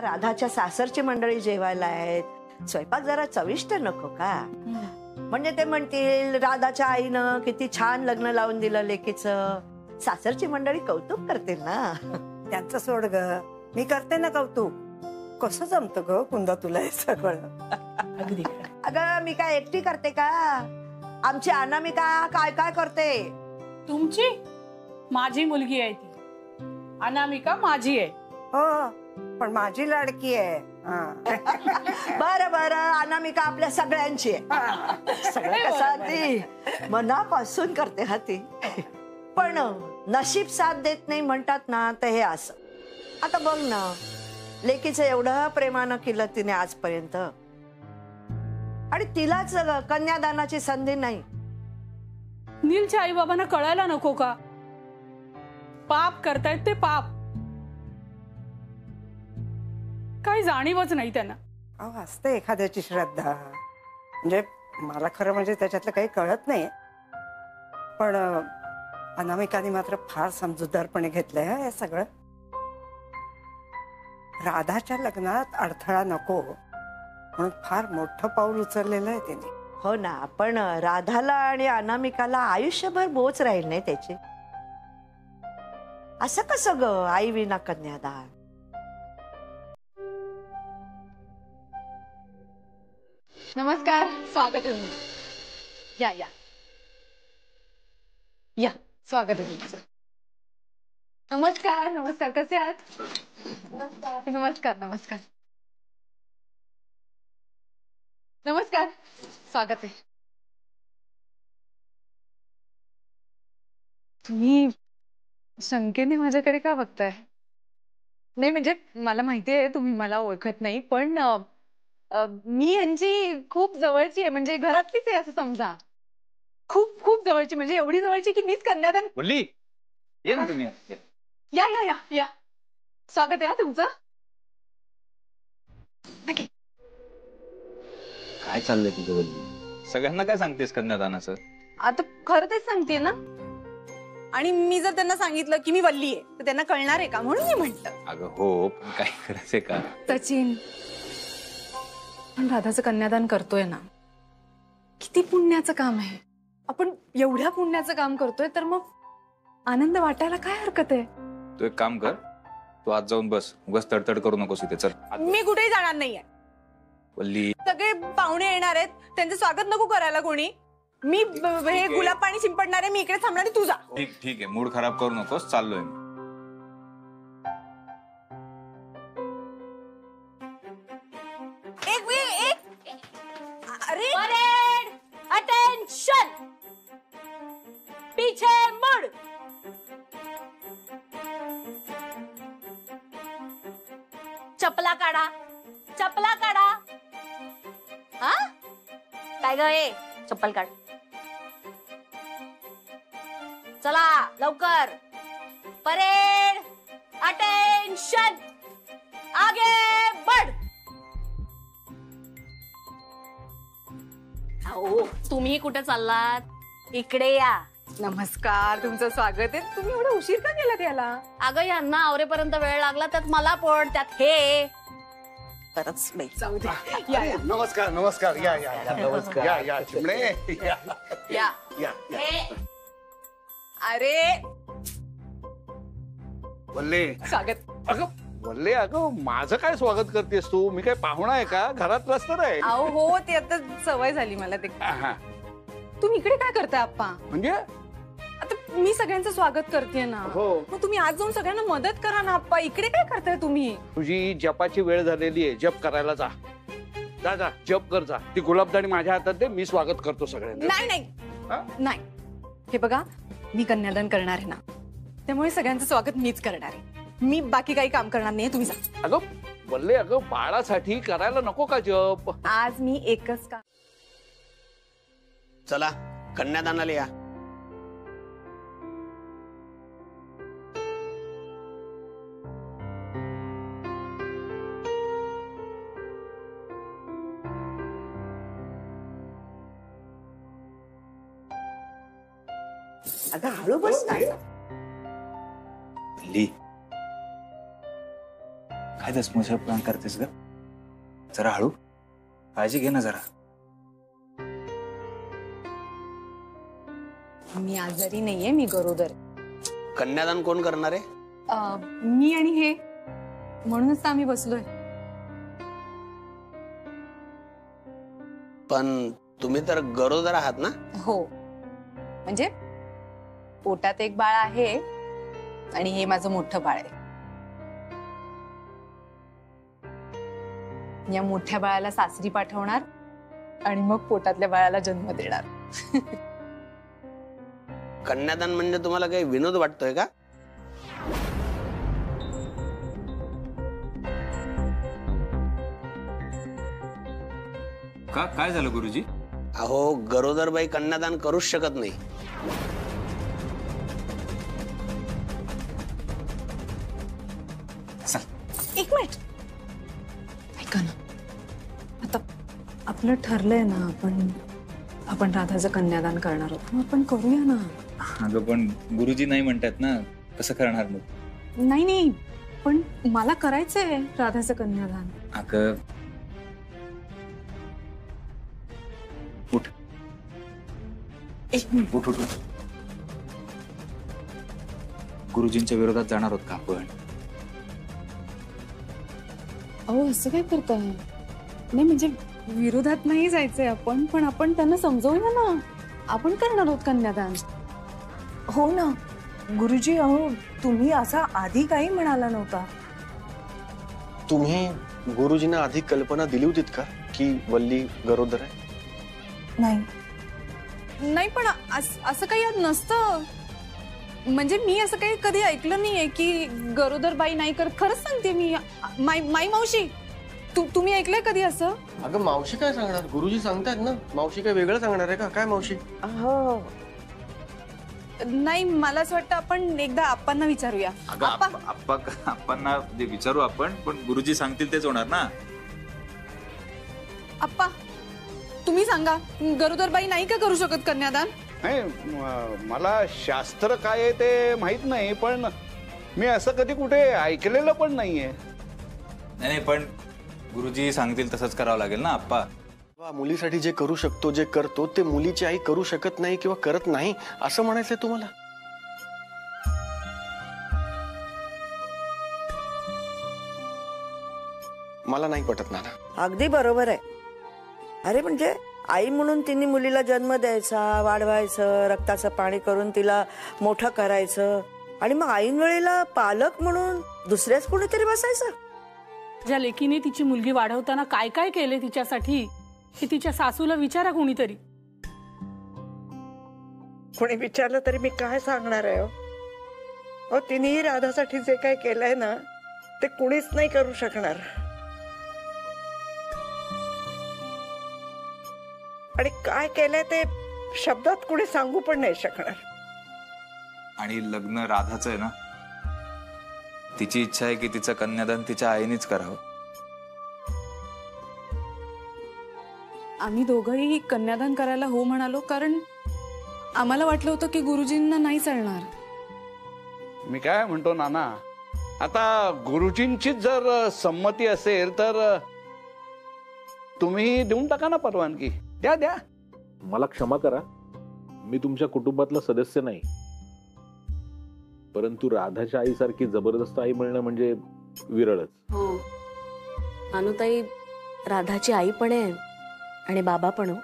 राधाच्या सासरची मंडळी जेवायला आहेत, स्वयंपाक जरा चविष्ट नको का? म्हणजे ते म्हणतील राधाच्या आईनं किती छान लग्न लावून दिलं लेकीचं, सासरची मंडळी कौतुक करतील ना. त्यांचं सोड ग, मी करते ना कौतुक. कसं जमत ग कुंदा तुला हे सगळं? अगदी. अगं मी काय एकटी करते का? आमची अनामिका काय काय करते. तुमची? माझी मुलगी आहे ती. अनामिका माझी आहे. हो, पण माझी लाडकी आहे. बरं बरं, अनामिका आपल्या सगळ्यांची आहे. सगळं कसं अगदी मनापासून करते हा ती. पण नशीब साथ देत नाही म्हणतात ना, तर हे असं. आता बघ ना, लेकीचं एवढं प्रेमानं केलं तिने आजपर्यंत, आणि तिलाच कन्यादानाची संधी नाही. नीलच्या आई बाबांना कळायला नको का? पाप करतायत ते पाप. काही जाणीवच नाही त्यांना. असते एखाद्याची श्रद्धा. म्हणजे मला खरं म्हणजे त्याच्यातलं काही कळत नाही, पण अनामिकाने मात्र फार समजूतदारपणे घेतलंय हे सगळं. राधाच्या लग्नात अडथळा नको म्हणून फार मोठं पाऊल उचललेलं आहे तिने. हो ना, पण राधाला आणि अनामिकाला आयुष्यभर बोच राहील नाही त्याची. असं कसं ग, आई विना कन्यादान? नमस्कार, स्वागत आहे. या या या, स्वागत आहे तुमचं. नमस्कार नमस्कार, कसे आहात? नमस्कार नमस्कार नमस्कार, स्वागत आहे. तुम्ही शंकेने माझ्याकडे का बघताय? नाही म्हणजे मला माहिती आहे तुम्ही मला ओळखत नाही, पण मी यांची खूप जवळची आहे, म्हणजे घरातलीच आहे असं समजा. खूप खूप जवळची, म्हणजे एवढी जवळची की मीच कन्यादान. बोलली ये ना तुम्ही. या या या या, स्वागत आहे तुमचं. काय चाललंय तुझं बोलली? सगळ्यांना काय सांगतेस कन्यादानाचं? आता खरं तेच सांगते ना. आणि मी जर त्यांना सांगितलं की मी वल्ली आहे तर त्यांना कळणार आहे का, म्हणून मी म्हंटल. अगं हो, पण काय करायचंय का? सचिन, पण राधाचं कन्यादान करतोय ना, किती पुण्याचं काम आहे. आपण एवढ्या पुण्याचं काम करतोय तर मग आनंद वाटायला काय हरकत आहे? तू एक काम कर, तू आज जाऊन बस, उगाच तडतड करू नकोस इथे. चल. मी कुठेही जाणार नाहीये. वल्ली, सगळे पाहुणे येणार आहेत, त्यांचं स्वागत नको करायला कोणी. मी हे गुलाब पाणी शिंपडणार आहे, मी इकडे थांबणार आहे, तू जा. ठीक ठीक आहे, मूड खराब करू नकोस, चाललोय मी. अरे अटेंशन, पीछे मुड़. चपला काढा, चपला काढा. हा काय ग, हे चप्पल काढ. चला लवकर. परेड, अटेंशन, आगे बढ़. अहो तुम्ही कुठे चाललात? इकडे या. नमस्कार, तुमचं स्वागत आहे. तुम्ही एवढा उशीर का केला त्याला? अगं यांना आवरेपर्यंत वेळ लागला, त्यात मला पण, त्यात हे तरच बाई. जाऊ दे. या या. नमस्कार नमस्कार, या या या. नमस्कार. या या चिमणे, या या या. अरे वल्ले, स्वागत. अगं वल्ले, अगं माझं काय स्वागत करतेस तू? मी काय पाहुणा आहे का? घरात रस्ता आहे. अहो हो, ते आता सवय झाली मला. ते हा. तुम्ही इकडे काय करताय आप्पा? म्हणजे आता मी सगळ्यांचं स्वागत करते ना. हो. मग तुम्ही आज जाऊन सगळ्यांना मदत करा ना आप्पा. इकडे काय करताय तुम्ही? तुझी जपाची वेळ झालेली आहे, जप करायला जा. जा जा, जप कर जा. ती गुलाबदाणी माझ्या हातात दे, मी स्वागत करतो सगळ्यांना. नाही हा? नाही नाही, हे बघा, मी कन्यादान करणार आहे ना, त्यामुळे सगळ्यांचं स्वागत मीच करणार आहे. मी बाकी काही काम करणार नाही, तुम्ही जा. अगं वल्ले, अगं बाळासाठी करायला नको का जप? आज मी एकच काम. चला कन्यादानाला या. अगं हळू बस ना. वल्ली, काय दसमोशा प्लॅन करतेस ग? जरा हळू, काळजी घे ना जरा. मी आजारी नाहीये, मी गरोदर. कन्यादान कोण करणार आहे? मी आणि हे, म्हणूनच तर आम्ही बसलोय. पण तुम्ही तर गरोदर आहात ना? हो, म्हणजे पोटात एक बाळ आहे आणि हे माझं मोठं बाळ आहे. या मोठ्या बाळाला सासरी पाठवणार आणि मग पोटातल्या बाळाला जन्म देणार. कन्यादान म्हणजे तुम्हाला काही विनोद वाटतोय का? का काय झालं गुरुजी? अहो, गरोदर बाई कन्यादान करूच शकत नाही. एक मिनिट ऐका ना, आता आपलं ठरलंय ना, आपण राधाचं कन्यादान करणार आहोत, मग आपण करूया ना. अगं पण गुरुजी नाही म्हणतात ना, कसं करणार मग? नाही, पण मला करायचंय राधाचं कन्यादान. अगं उठ, एक मिनिट. उठ. गुरुजींच्या विरोधात जाणार आहोत का आपण? अहो, असं काय करताय? नाही म्हणजे विरोधात नाही जायचंय आपण, पण आपण त्यांना समजवूया ना, आपण करणार आहोत कन्यादान. हो ना गुरुजी, अहो तुम्ही असा आधी काही म्हणाला नव्हता. तुम्ही गुरुजींना आधी कल्पना दिली होतीत का की वल्ली गरोदर आहे? नाही, पण असं काही नसतं. म्हणजे मी असं काही कधी ऐकलं नाहीये की गरोदर बाई नाही करत. खरंच सांगते मी. माई मावशी, तुम्ही ऐकलंय कधी असं? अगं मावशी काय सांगणार, गुरुजी सांगतात ना. मावशी काय वेगळं सांगणार आहे का? काय मावशी? हो नाही, मला असं वाटतं आपण एकदा आप्पांना विचारूया. आप्पांना विचारू आपण, पण गुरुजी सांगतील तेच होणार ना. आप्पा, तुम्ही सांगा, गरोदर बाई नाही का करू शकत कन्यादान? नाही, मला शास्त्र काय आहे ते माहित नाही, पण मी असं कधी कुठे ऐकलेलं पण नाहीये. नाही, पण गुरुजी सांगतील तसंच करावं लागेल ना आप्पा. मुलीसाठी जे करू शकतो, जे करतो, ते मुलीची आई करू शकत नाही किंवा करत नाही असं म्हणायचंय तुम्हाला? मला नाही पटत नाना. अगदी बरोबर आहे. अरे म्हणजे आई म्हणून तिने मुलीला जन्म द्यायचा, वाढवायचं, रक्ताचं पाणी करून तिला मोठं करायचं, आणि मग ऐन वेळेला पालक म्हणून दुसऱ्याच कोणीतरी बसायचं. ज्या लेकीने तिची मुलगी वाढवताना काय काय केले तिच्यासाठी, हे तिच्या सासूला विचारा कोणीतरी. कोणी विचारलं तरी मी काय सांगणार आहे? हो, तिनेही राधासाठी जे काय केलंय ना, ते कुणीच नाही करू शकणार. आणि काय केलंय ते शब्दात कुणी सांगू पण नाही शकणार. आणि लग्न राधाचं आहे ना, तिची इच्छा आहे की तिचं कन्यादान तिच्या आईनेच करावं. आम्ही दोघंही कन्यादान करायला हो म्हणालो, कारण आम्हाला वाटलं होतं की गुरुजींना नाही चालणार. मी काय म्हणतो नाना, आता गुरुजींची जर संमती असेल तर तुम्ही देऊन टाका ना परवानगी. द्या. मला क्षमा करा, मी तुमच्या कुटुंबातला सदस्य नाही, परंतु राधाच्या आईसारखी जबरदस्त आई मिळणं म्हणजे विरळच. हो, अनुताई राधाची आई पण आहे आणि बाबा पण. हो,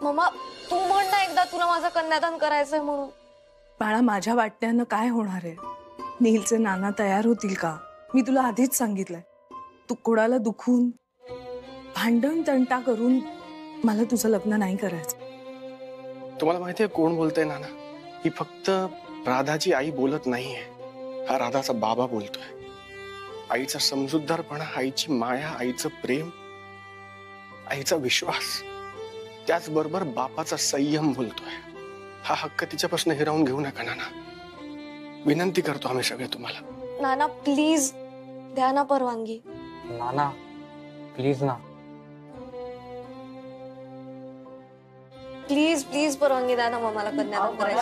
मम्मा तू म्हण ना एकदा, तुला माझं कन्यादान करायचंय म्हणून. बाळा, माझ्या वाटण्यानं काय होणार आहे? नीलचे नाना तयार होतील का? मी तुला आधीच सांगितलंय, तू कोणाला दुखून भांडण तंटा करून मला तुझं लग्न नाही करायचं. तुम्हाला माहितीये कोण बोलतंय नाना? ही फक्त राधाची आई बोलत नाहीये, हा राधाचा बाबा बोलतोय. आईचा समजूतदारपणा, आईची माया, आईचं प्रेम, आईचा विश्वास, त्याचबरोबर बापाचा संयम बोलतोय. हा हक्क तिच्यापासून हिरावून घेऊ नका नाना, विनंती करतो आम्ही सगळे तुम्हाला. नाना प्लीज द्या ना परवानगी. नाना प्लीज ना. प्लीज प्लीज परवानगी द्या ना मग मला कन्यादान करायचं.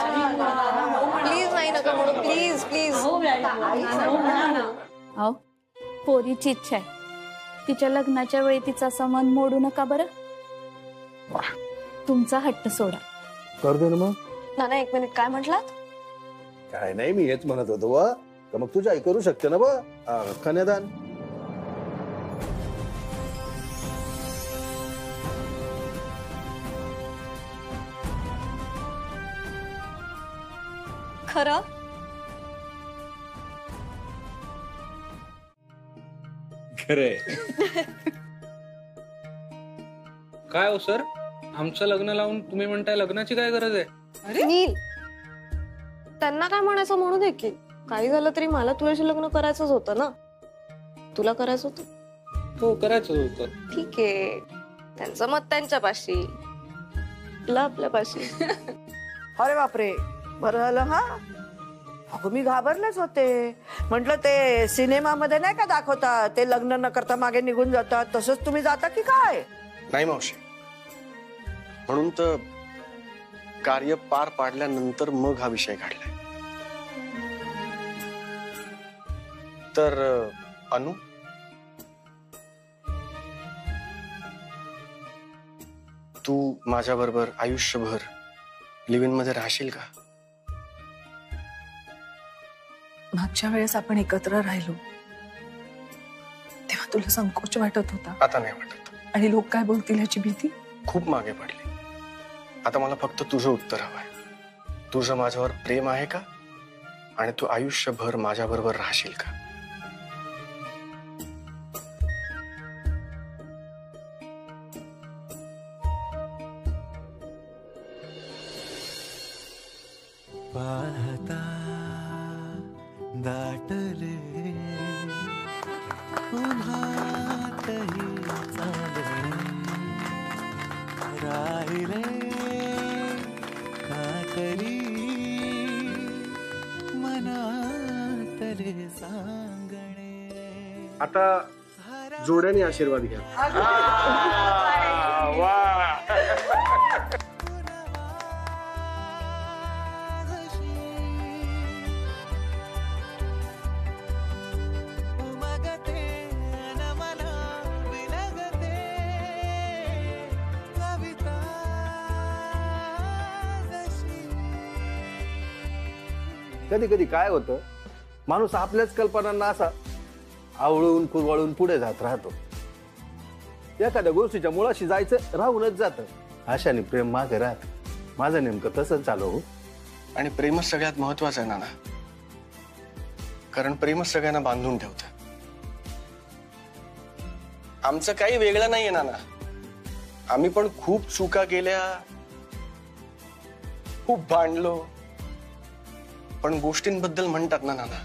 प्लीज नाही नका म्हणू, प्लीज प्लीज. अहो पोरीची इच्छा आहे, तिच्या लग्नाच्या वेळी तिचा मन मोडू नका बरं. तुमचा हट्ट सोडा. कर दे ना मग. नाना एक मिनिट, काय म्हटलात? काय नाही, मी हेच म्हणत होतो व तर मग तुझी आई करू शकते ना बा कन्यादान. खरं? खरे काय हो सर, आमचं लग्न लावून तुम्ही म्हणताय लग्नाची काय गरज आहे? नील, त्यांना काय म्हणायचं म्हणू दे की. काही झालं तरी मला तुझ्याशी लग्न करायचंच होतं ना. तुला करायचं होतं? हो करायचं होतं. ठीक आहे, त्यांचं मत त्यांच्यापाशी, आपलं आपल्यापाशी. अरे बापरे, बरं झालं. हा अगं मी घाबरलेच होते. म्हटलं ते सिनेमामध्ये नाही का दाखवतात, ते लग्न न करता मागे निघून जातात, तसंच तुम्ही जाता की काय? नाही मावशी, म्हणून तर कार्य पार पाडल्यानंतर मग हा विषय काढलाय. तर अनु, तू माझ्या बरोबर आयुष्यभर लिव्ह इन मध्ये राहशील का? मागच्या वेळेस आपण एकत्र राहिलो तेव्हा तुला संकोच वाटत होता. आता नाही वाटत. आणि लोक काय बोलतील याची भीती खूप मागे पडली. आता मला फक्त तुझं उत्तर हवंय. तुझं माझ्यावर प्रेम आहे का? आणि तू आयुष्यभर माझ्या बरोबर राहशील का? पाहता दाटले उन्हातही चालले राहिले कातरी मनातले सांगणे. आता जोड्याने आशीर्वाद घ्या. कधी कधी काय होतं, माणूस आपल्याच कल्पनांना असा आवळून कुरवाळून पुढे जात राहतो. एखाद्या गोष्टीच्या मुळाशी जायचं राहूनच जातं. आशाने प्रेम मागे राहत. माझं नेमकं तसंच चालू हो. आणि प्रेमच सगळ्यात महत्वाचं आहे नाना, कारण प्रेमच सगळ्यांना बांधून ठेवतं. आमचं काही वेगळं नाहीये नाना. आम्ही पण खूप चुका केल्या, खूप भांडलो, पण गोष्टींबद्दल म्हणतात ना नाना,